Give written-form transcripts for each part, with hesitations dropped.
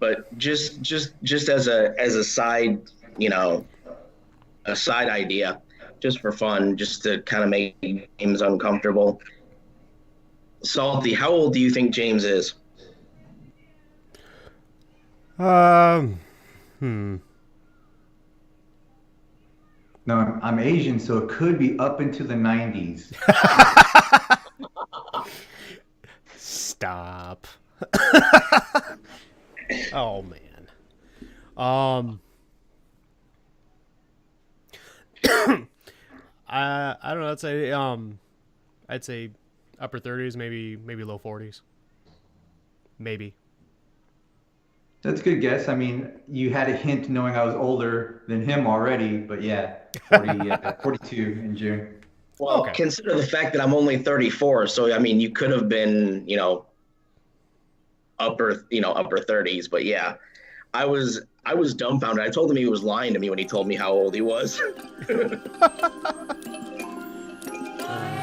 but just as a side, you know, a side idea, just for fun, just to kind of make James uncomfortable. Salty, how old do you think James is? Um, hmm. No, I'm Asian, so it could be up into the 90s. Stop. Oh man. Um, I don't know. I'd say upper 30s, maybe low 40s, maybe. That's a good guess. I mean, you had a hint knowing I was older than him already, but yeah, 40, 42 in June. Well, Okay. consider the fact that I'm only 34, so I mean, you could have been, upper 30s, but yeah, I was dumbfounded. I told him he was lying to me when he told me how old he was. That's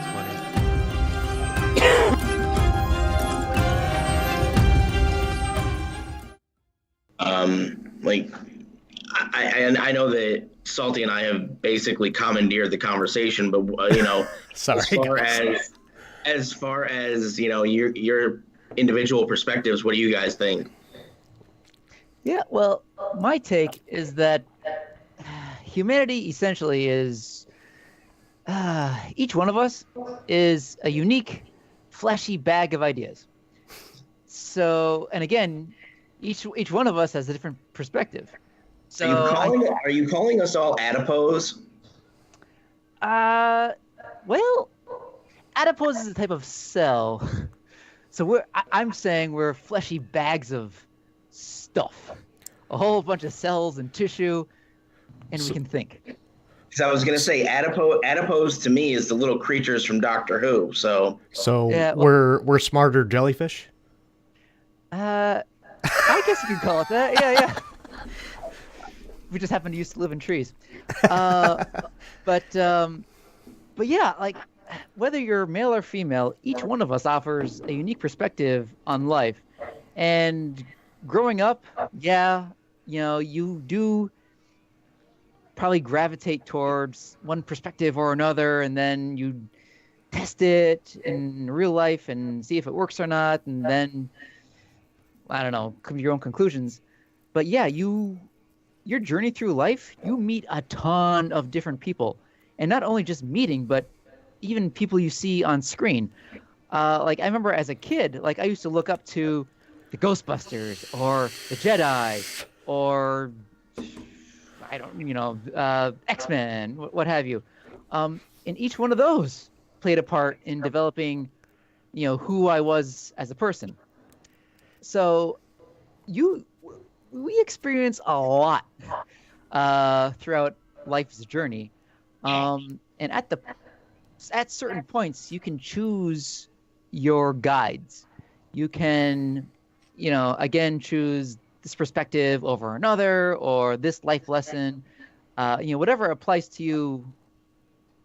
funny. Like I know that Salty and I have basically commandeered the conversation, but as Sorry, far guys. as your individual perspectives, what do you guys think? Yeah, well, my take is that humanity essentially is each one of us is a unique, fleshy bag of ideas. So, and again, each one of us has a different perspective. Are you So, calling are you calling us all adipose? well, adipose is a type of cell. So I'm saying we're fleshy bags of stuff, a whole bunch of cells and tissue, and we can think. Because I was going to say adipose to me is the little creatures from Doctor Who. So So Yeah, well, we're smarter jellyfish. I guess you could call it that. Yeah, yeah. We just happen to used to live in trees. Uh, but yeah, like whether you're male or female, each one of us offers a unique perspective on life. And growing up, yeah, you do probably gravitate towards one perspective or another, and then you test it in real life and see if it works or not, and then I don't know, come to your own conclusions. But yeah, your journey through life, you meet a ton of different people, and not only just meeting, but even people you see on screen. Like I remember as a kid, like I used to look up to the Ghostbusters or the Jedi or I don't, X-Men, what have you. And each one of those played a part in developing, who I was as a person. So you we experience a lot throughout life's journey, and at certain points you can choose your guides. You can, again choose this perspective over another, or this life lesson, whatever applies to you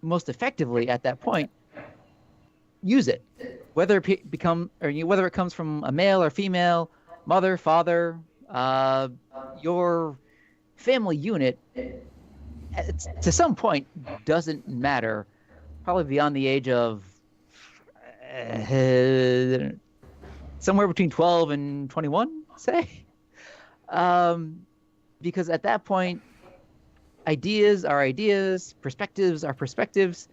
most effectively at that point. Use it, whether whether it comes from a male or female, mother, father, your family unit. To some point, doesn't matter. Probably beyond the age of somewhere between 12 and 21, say. Because at that point, ideas are ideas, perspectives are perspectives.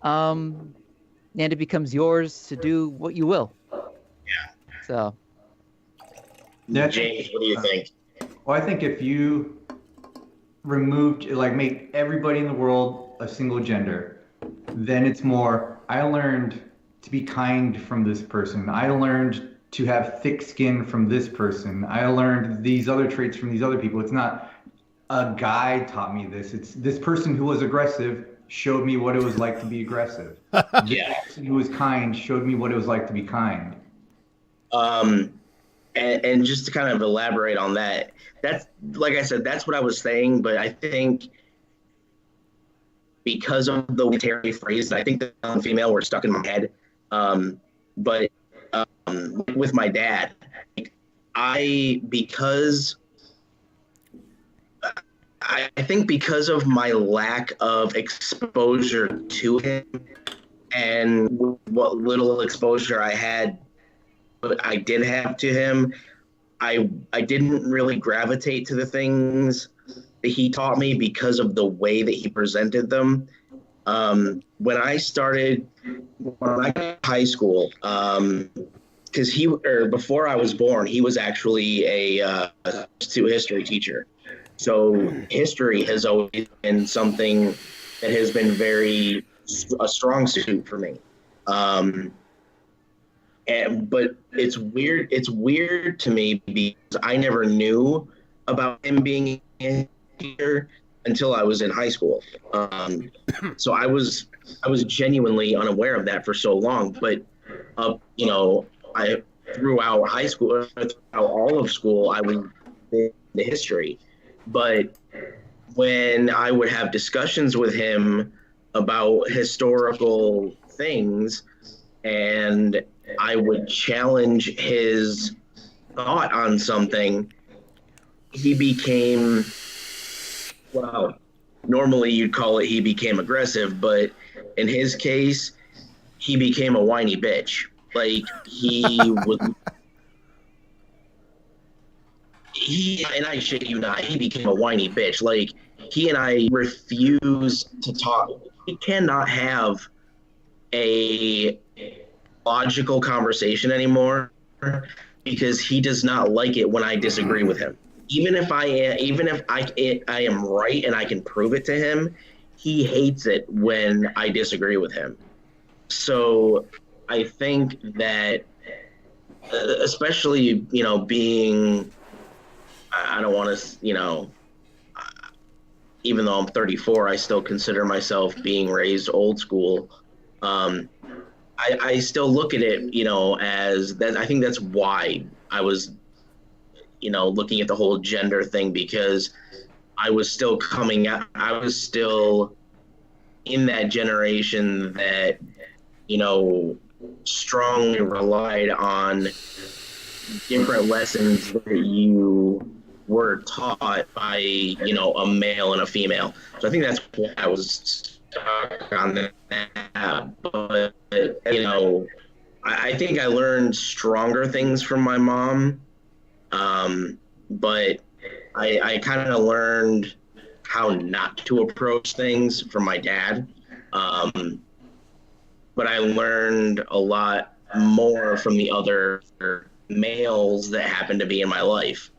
And it becomes yours to do what you will. So, Yeah, James, what do you think? well, I think if you removed, like, make everybody in the world a single gender, then it's more, I learned to be kind from this person. I learned to have thick skin from this person. I learned these other traits from these other people. It's not a guy taught me this. It's this person who was aggressive showed me what it was like to be aggressive. This Yeah. person who was kind showed me what it was like to be kind. Um, and just to kind of elaborate on that, that's like I said, that's what I was saying. But I think because of the way Terry phrased, I think the male and female were stuck in my head. But with my dad, like, because I think because of my lack of exposure to him and what little exposure I did have to him, I didn't really gravitate to the things that he taught me because of the way that he presented them. When I got to high school, because before I was born, he was actually a history teacher. So history has always been something that has been a strong suit for me. But it's weird. It's weird to me because I never knew about him being a teacher until I was in high school. So I was genuinely unaware of that for so long. But throughout high school, throughout all of school, I was into history. But when I would have discussions with him about historical things, and I would challenge his thought on something, he became, well, normally you'd call it he became aggressive, but in his case, he became a whiny bitch. Like, and I shit you not, he became a whiny bitch. Like, he and I refuse to talk. We cannot have a logical conversation anymore because he does not like it when I disagree with him. Even if I am right and I can prove it to him, he hates it when I disagree with him. So I think that, especially, being, I don't want to, even though I'm 34, I still consider myself being raised old school. I still look at it, as that. I think that's why I was, looking at the whole gender thing, because I was still I was still in that generation that, strongly relied on different lessons that you were taught by, a male and a female. So I think that's why I was stuck on that. But, I think I learned stronger things from my mom. But I kind of learned how not to approach things from my dad. But I learned a lot more from the other males that happened to be in my life.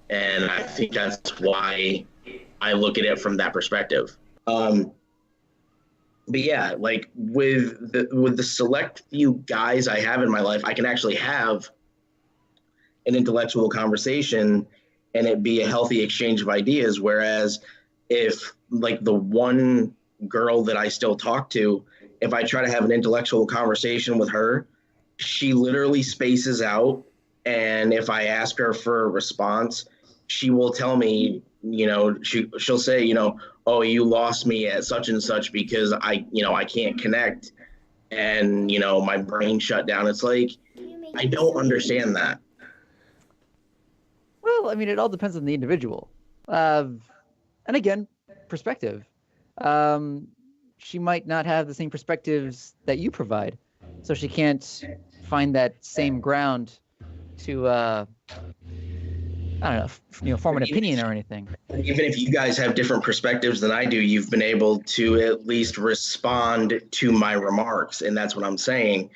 And I think that's why I look at it from that perspective. But yeah, like with the select few guys I have in my life, I can actually have an intellectual conversation and it be a healthy exchange of ideas. Whereas if, like, the one girl that I still talk to, if I try to have an intellectual conversation with her, she literally spaces out. And if I ask her for a response, she will tell me, she'll say, oh, you lost me at such and such because I can't connect. And, my brain shut down. It's like, I don't understand that. Well, I mean, it all depends on the individual. And again, perspective. She might not have the same perspectives that you provide. So she can't find that same ground to, I don't know, form an opinion or anything. Even if you guys have different perspectives than I do, you've been able to at least respond to my remarks. And that's what I'm saying.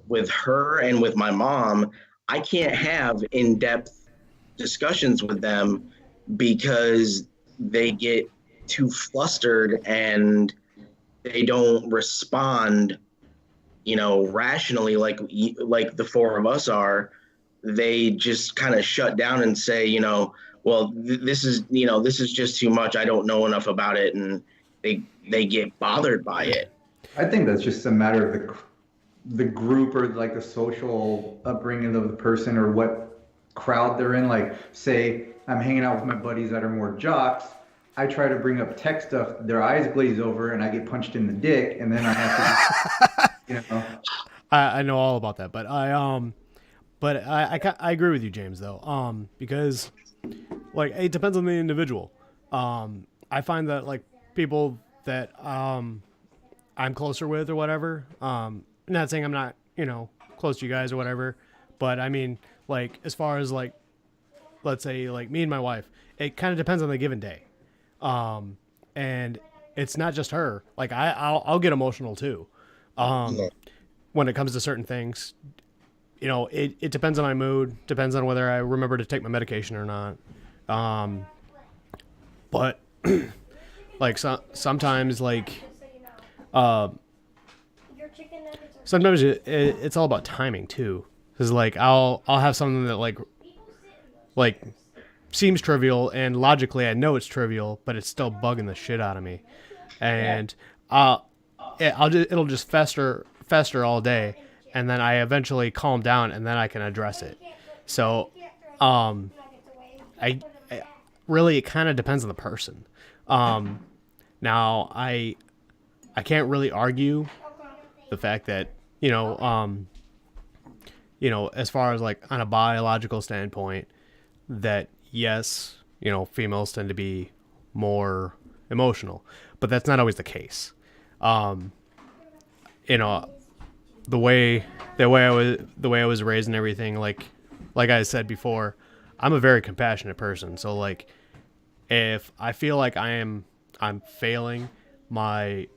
With her and with my mom, I can't have in-depth discussions with them because they get too flustered and they don't respond, rationally like the four of us are. They just kind of shut down and say, well, this is just too much. I don't know enough about it. And they get bothered by it. I think that's just a matter of the group or like the social upbringing of the person or what crowd they're in. Like, say I'm hanging out with my buddies that are more jocks. I try to bring up tech stuff. Their eyes glaze over and I get punched in the dick. And then I have to, I know all about that, but But I agree with you, James, though. Because like it depends on the individual. I find that like people that I'm closer with or whatever. Not saying I'm not close to you guys or whatever, but I mean like as far as like let's say like me and my wife, it kind of depends on the given day. And it's not just her. Like I'll get emotional too. When it comes to certain things, it depends on my mood, depends on whether I remember to take my medication or not. But like sometimes like, sometimes it's all about timing too. Cause like I'll have something that like seems trivial and logically I know it's trivial, but it's still bugging the shit out of me. And it'll just fester all day, and then I eventually calm down, and then I can address it. So, I really it kind of depends on the person. Now I can't really argue the fact that as far as like on a biological standpoint, that yes, females tend to be more emotional, but that's not always the case. The way I was raised and everything, like I said before, I'm a very compassionate person. So like, if I feel like I'm failing my,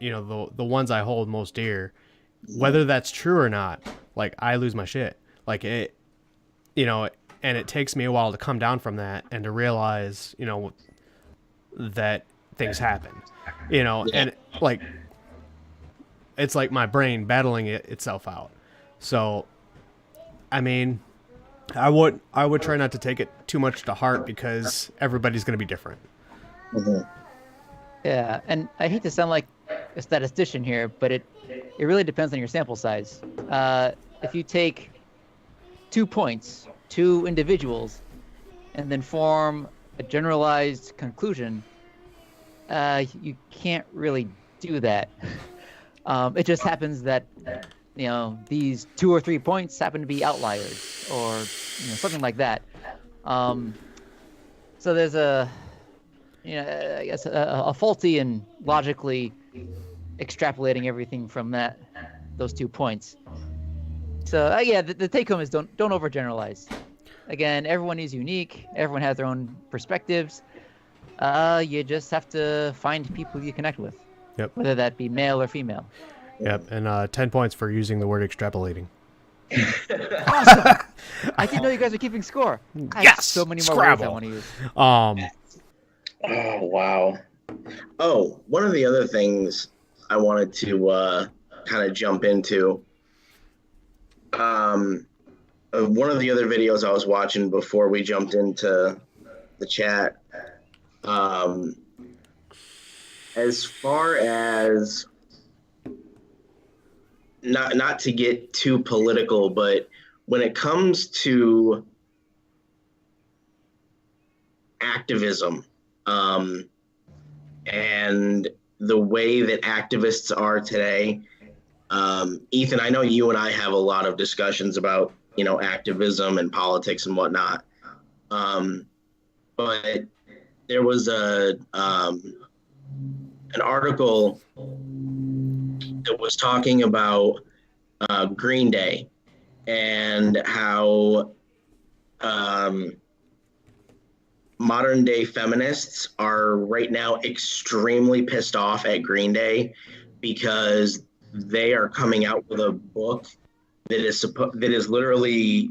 the ones I hold most dear, whether that's true or not, like I lose my shit. Like it, and it takes me a while to come down from that and to realize, that things happen, and like, it's like my brain battling itself out. So, I mean, I would try not to take it too much to heart because everybody's going to be different. Mm-hmm. Yeah, and I hate to sound like a statistician here, but it really depends on your sample size. If you take 2 points, 2 individuals, and then form a generalized conclusion, you can't really do that. It just happens that these 2 or 3 points happen to be outliers, or something like that. So there's I guess a faulty in logically extrapolating everything from those 2 points. So yeah, the take home is don't overgeneralize. Again, everyone is unique. Everyone has their own perspectives. You just have to find people you connect with. Yep. Whether that be male or female. Yep, and 10 points for using the word extrapolating. Awesome! I didn't know you guys were keeping score. I have so many more words I want to use. Oh, wow. Oh, one of the other things I wanted to kind of jump into. One of the other videos I was watching before we jumped into the chat, as far as not to get too political, but when it comes to activism, and the way that activists are today, Ethan, I know you and I have a lot of discussions about activism and politics and whatnot, but there was an article that was talking about Green Day and how modern day feminists are right now extremely pissed off at Green Day because they are coming out with a book that is literally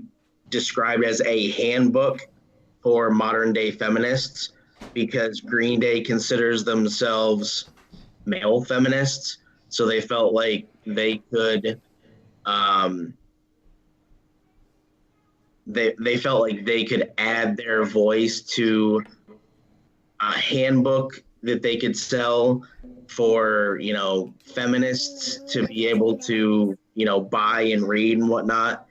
described as a handbook for modern day feminists, because Green Day considers themselves male feminists. So they felt like they could, they felt like they could add their voice to a handbook that they could sell for, feminists to be able to, buy and read and whatnot.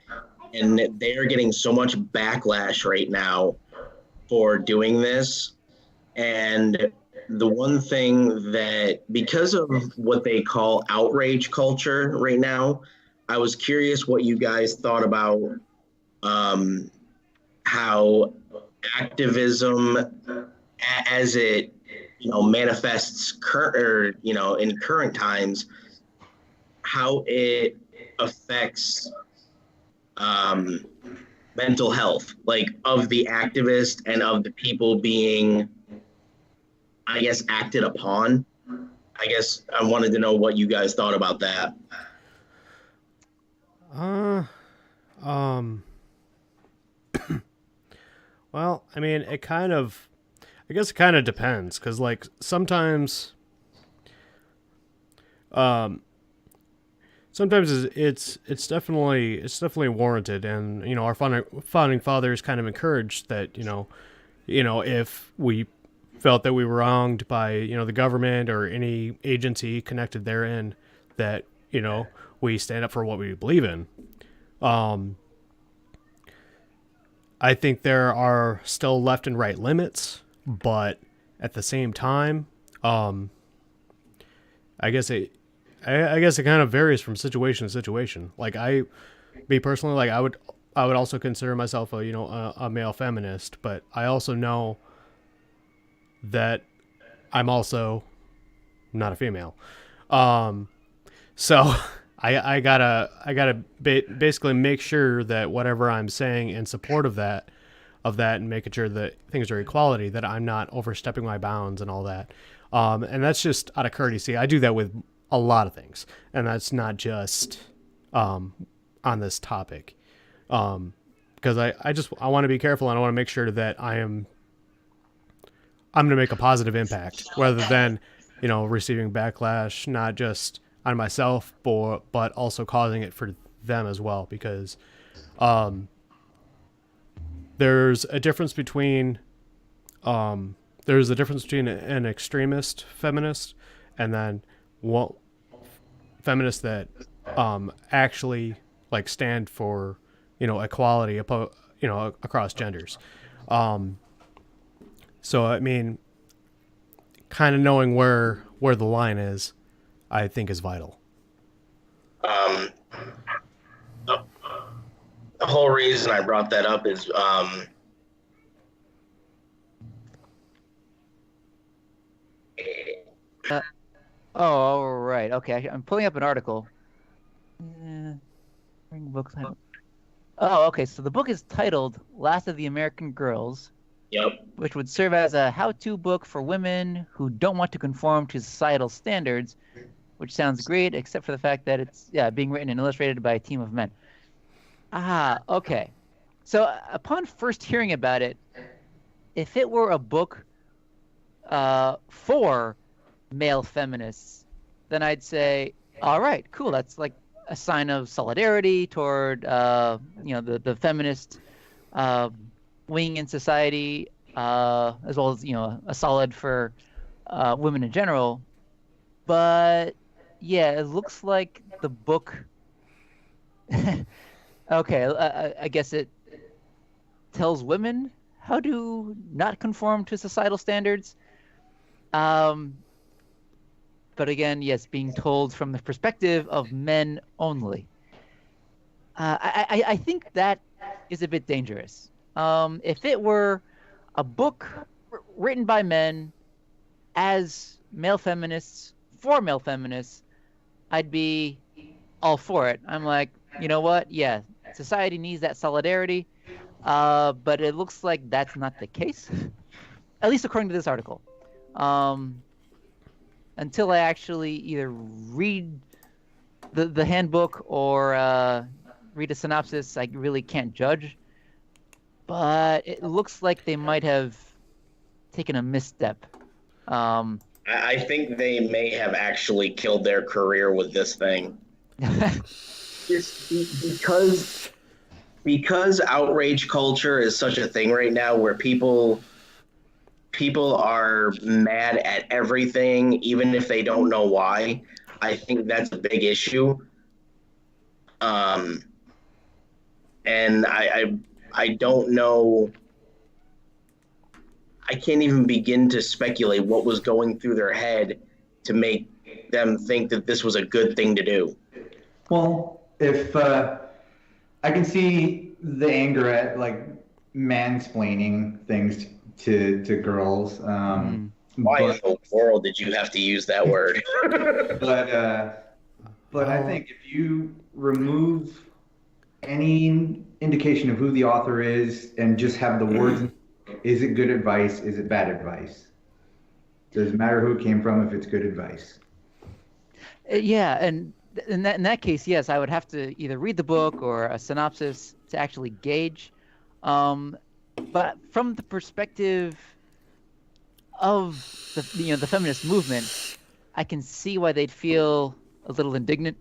And they're getting so much backlash right now for doing this. And the one thing that, because of what they call outrage culture right now, I was curious what you guys thought about how activism, as it manifests in current times, how it affects mental health, like of the activist and of the people being, I guess, acted upon. I guess I wanted to know what you guys thought about that. Uh, well, I mean, I guess it kind of depends, because like sometimes it's definitely warranted, and our founding fathers kind of encouraged that if we felt that we were wronged by the government or any agency connected therein, that we stand up for what we believe in. I think there are still left and right limits, but at the same time, I guess it kind of varies from situation to situation. Like me personally, like I would also consider myself a male feminist, but I also know that I'm also not a female. So I gotta basically make sure that whatever I'm saying in support of that and making sure that things are equality, that I'm not overstepping my bounds and all that. And that's just out of courtesy. I do that with a lot of things, and that's not just on this topic. Because I want to be careful, and I want to make sure that I'm going to make a positive impact, rather than receiving backlash, not just on myself, but also causing it for them as well. Because there's a difference between an extremist feminist and then feminists that actually like stand for equality across genders. So I mean, kind of knowing where the line is, I think, is vital. The whole reason I brought that up is Oh, right. Okay, I'm pulling up an article. Oh, okay. So the book is titled "Last of the American Girls," Yep. which would serve as a how-to book for women who don't want to conform to societal standards, which sounds great, except for the fact that it's being written and illustrated by a team of men. Ah, okay. So upon first hearing about it, if it were a book for male feminists, then I'd say, all right, cool. That's like a sign of solidarity toward the feminist wing in society, as well as a solid for women in general. But yeah, it looks like the book. Okay, I guess it tells women how to not conform to societal standards. But again, yes, being told from the perspective of men only. I think that is a bit dangerous. If it were a book written by men as male feminists for male feminists, I'd be all for it. I'm like, you know what? Yeah, society needs that solidarity. But it looks like that's not the case, at least according to this article. Until I actually either read the handbook or read a synopsis, I really can't judge. But it looks like they might have taken a misstep. I think they may have actually killed their career with this thing. Just because outrage culture is such a thing right now, where people are mad at everything, even if they don't know why. I think that's a big issue. And I don't know. I can't even begin to speculate what was going through their head to make them think that this was a good thing to do. Well, if I can see the anger at like mansplaining things to girls. Why in But the world did you have to use that word? but but I Oh, think if you remove any indication of who the author is and just have the words, is it good advice? Is it bad advice? Doesn't matter who it came from if it's good advice. Yeah, and in that case, yes, I would have to either read the book or a synopsis to actually gauge. Um, but from the perspective of the feminist movement, I can see why they'd feel a little indignant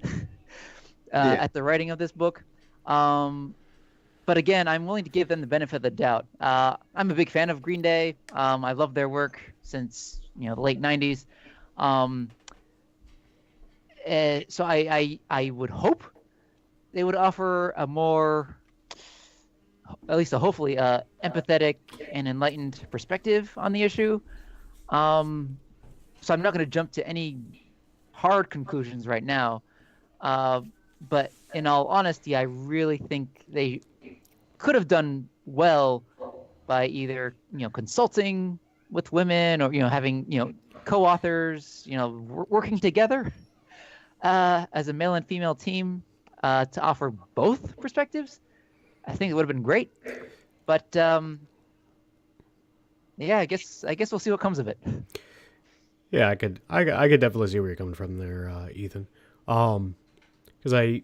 Yeah. at the writing of this book. Um, but again, I'm willing to give them the benefit of the doubt. I'm a big fan of Green Day. I love their work since the late '90s. Um, so I would hope they would offer a more, at least a hopefully, empathetic and enlightened perspective on the issue. Um, so I'm not going to jump to any hard conclusions right now. Uh, but in all honesty, I really think they could have done well by either consulting with women or having co-authors working together as a male and female team to offer both perspectives. I think it would have been great, but yeah, I guess we'll see what comes of it. yeah, I could definitely see where you're coming from there, Ethan. Because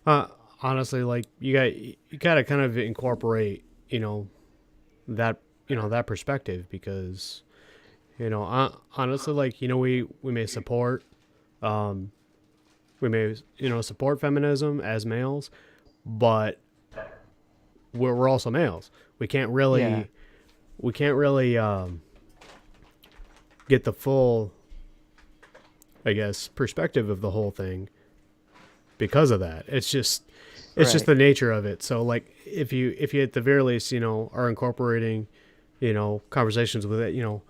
uh, honestly, like you gotta kind of incorporate, that that perspective because, honestly, like we may support, um, we may support feminism as males, but we're also males. We can't really Yeah. we can't really get the full, I guess, perspective of the whole thing because of that. It's just Right. the nature of it. So like if you at the very least, are incorporating, conversations with it,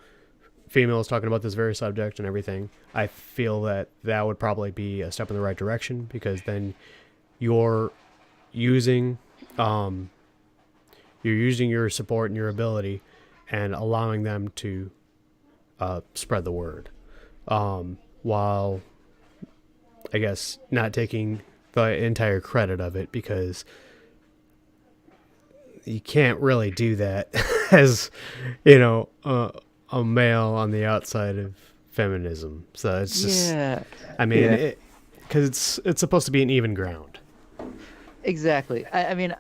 females talking about this very subject and everything, I feel that that would probably be a step in the right direction because then you're using um you're using your support and your ability and allowing them to spread the word, while I guess not taking the entire credit of it because you can't really do that as a male on the outside of feminism. So it's just, Yeah. I mean, Yeah. because it's supposed to be an even ground. Exactly. I mean,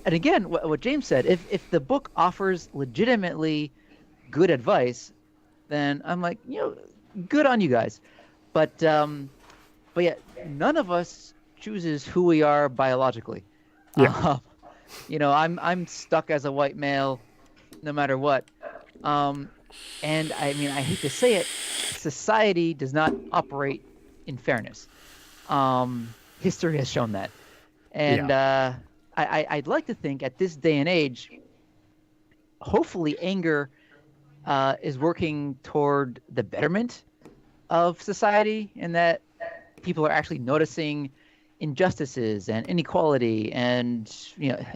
and again, what James said, if the book offers legitimately good advice, then I'm like, good on you guys. But yet none of us chooses who we are biologically. Yeah. I'm stuck as a white male, no matter what. And I mean, I hate to say it, society does not operate in fairness. History has shown that. And I'd like to think at this day and age, hopefully anger is working toward the betterment of society and that people are actually noticing injustices and inequality and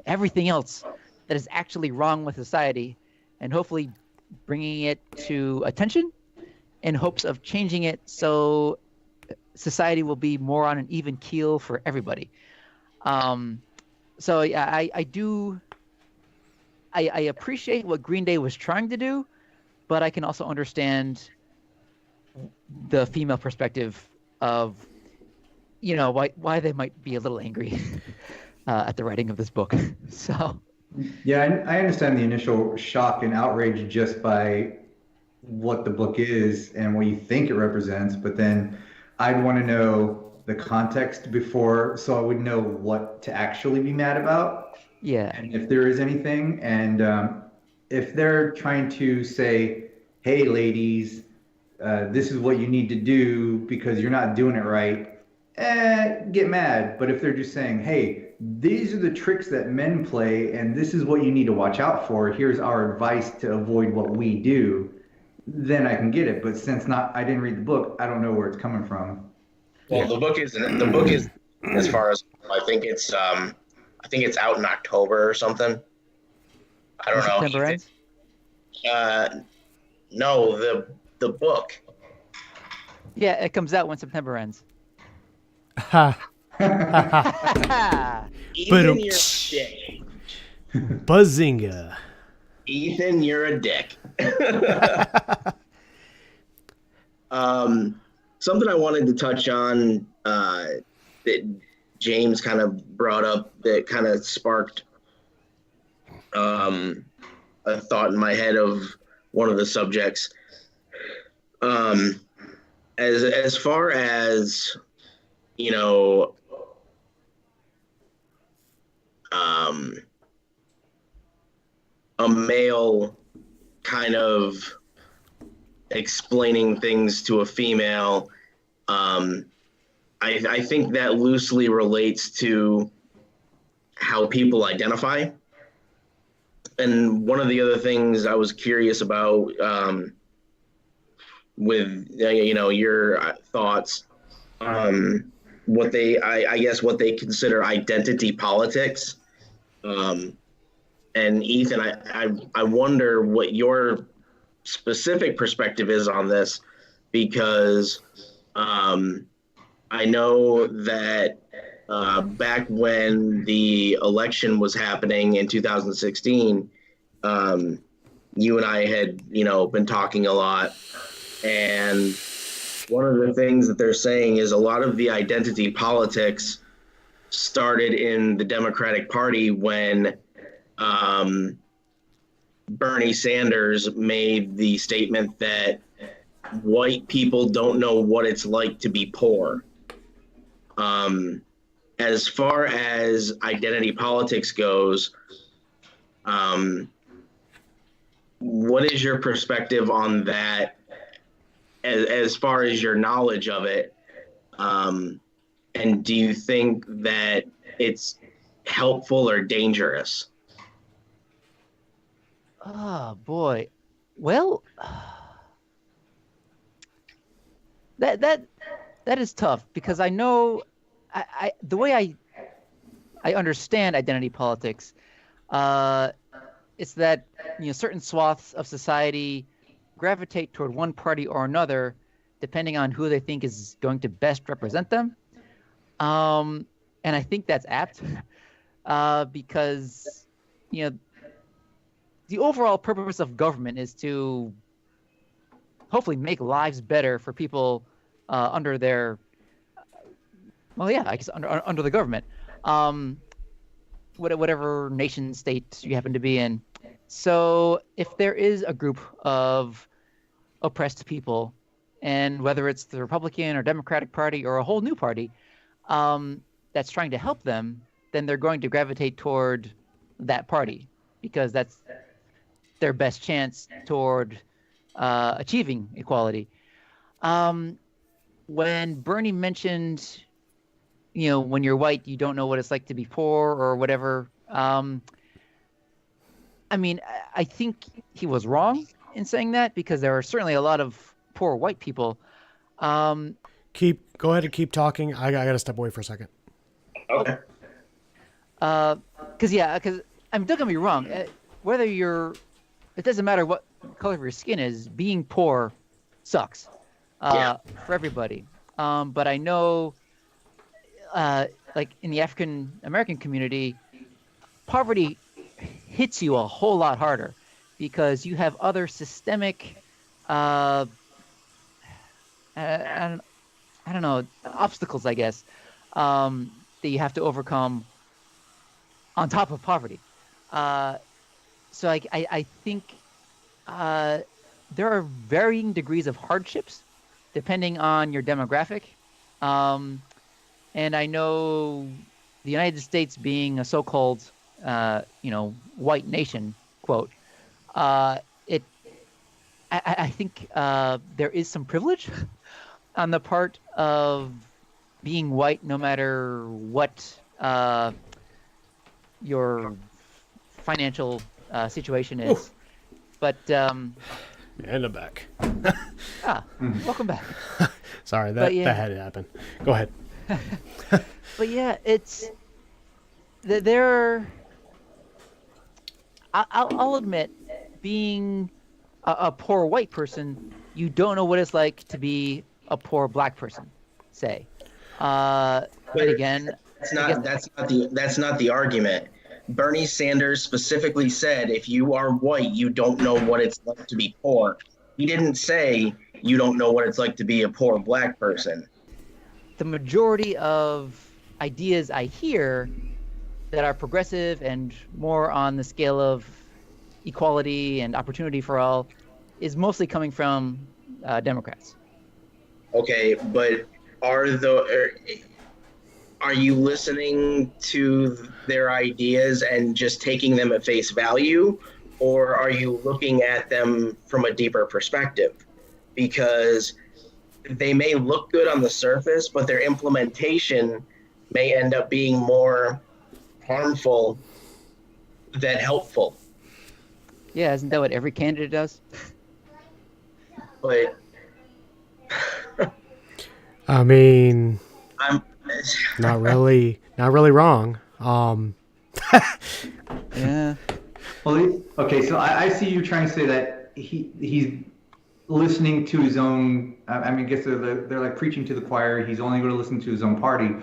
everything else that is actually wrong with society and hopefully bringing it to attention in hopes of changing it so society will be more on an even keel for everybody. So yeah, I appreciate what Green Day was trying to do, but I can also understand the female perspective of why they might be a little angry at the writing of this book. So Yeah, I understand the initial shock and outrage just by what the book is and what you think it represents, but then I'd want to know the context before so I would know what to actually be mad about yeah, and if there is anything. And if they're trying to say, hey, ladies, this is what you need to do because you're not doing it right, get mad. But if they're just saying, hey, these are the tricks that men play, and this is what you need to watch out for. Here's our advice to avoid what we do. Then I can get it. But since I didn't read the book, I don't know where it's coming from. Well, the book is as far as I think it's I think it's out in October or something. I don't When know. September ends? No, the book. Yeah, it comes out when September ends. Ha. Ethan, you're a dick. Buzzinga. Ethan, you're a dick. Something I wanted to touch on that James kind of brought up that kind of sparked a thought in my head of one of the subjects. As far as, you know, a male kind of explaining things to a female, I think that loosely relates to how people identify. And one of the other things I was curious about with your thoughts, I guess what they consider identity politics. And Ethan, I wonder what your specific perspective is on this, because I know that back when the election was happening in 2016, you and I had, been talking a lot. And one of the things that they're saying is a lot of the identity politics started in the Democratic Party when Bernie Sanders made the statement that white people don't know what it's like to be poor. As far as identity politics goes, what is your perspective on that, as far as your knowledge of it? And do you think that it's helpful or dangerous? Oh boy. Well, that is tough, because I know I the way I understand identity politics, it's that certain swaths of society gravitate toward one party or another depending on who they think is going to best represent them. And I think that's apt, because the overall purpose of government is to hopefully make lives better for people under their, under the government, whatever nation state you happen to be in. So if there is a group of oppressed people, and whether it's the Republican or Democratic Party or a whole new party that's trying to help them, then they're going to gravitate toward that party, because that's their best chance toward achieving equality. When Bernie mentioned, when you're white, you don't know what it's like to be poor or whatever. I think he was wrong in saying that, because there are certainly a lot of poor white people. Go ahead and keep talking. I got to step away for a second. Okay. Because don't get me wrong. It doesn't matter what color of your skin is. Being poor sucks for everybody. But I know, like in the African American community, poverty hits you a whole lot harder, because you have other systemic, I don't know, obstacles, I guess, that you have to overcome on top of poverty. So I think there are varying degrees of hardships depending on your demographic. And I know the United States, being a so-called, white nation, quote, I think there is some privilege on the part of being white, no matter what your financial situation is. Ooh. But and I'm back. Welcome back. Sorry, that had to happen. Go ahead. But yeah, There, I'll admit, being a poor white person, you don't know what it's like to be a poor black person, say. And again, that's not the argument. Bernie Sanders specifically said, if you are white, you don't know what it's like to be poor. He didn't say you don't know what it's like to be a poor black person. the majority of ideas I hear that are progressive and more on the scale of equality and opportunity for all is mostly coming from Democrats. Okay, but are you listening to their ideas and just taking them at face value, or are you looking at them from a deeper perspective? Because they may look good on the surface, but their implementation may end up being more harmful than helpful. Yeah, isn't that what every candidate does? But I mean, I'm not really wrong. Yeah. Well, okay, so I see you trying to say that he's listening to his own. I mean, I guess they're like preaching to the choir. He's only going to listen to his own party.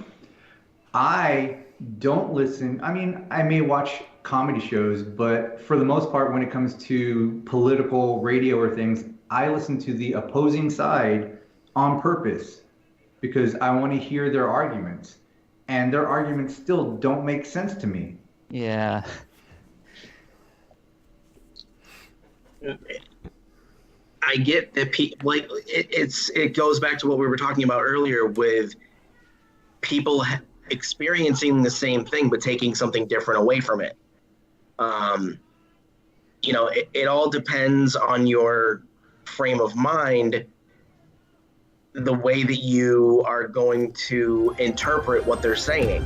I don't listen. I mean, I may watch comedy shows, but for the most part, when it comes to political radio or things, I listen to the opposing side on purpose because I want to hear their arguments, and their arguments still don't make sense to me. Yeah. I get that it goes back to what we were talking about earlier with people experiencing the same thing but taking something different away from it. It all depends on your frame of mind, the way that you are going to interpret what they're saying.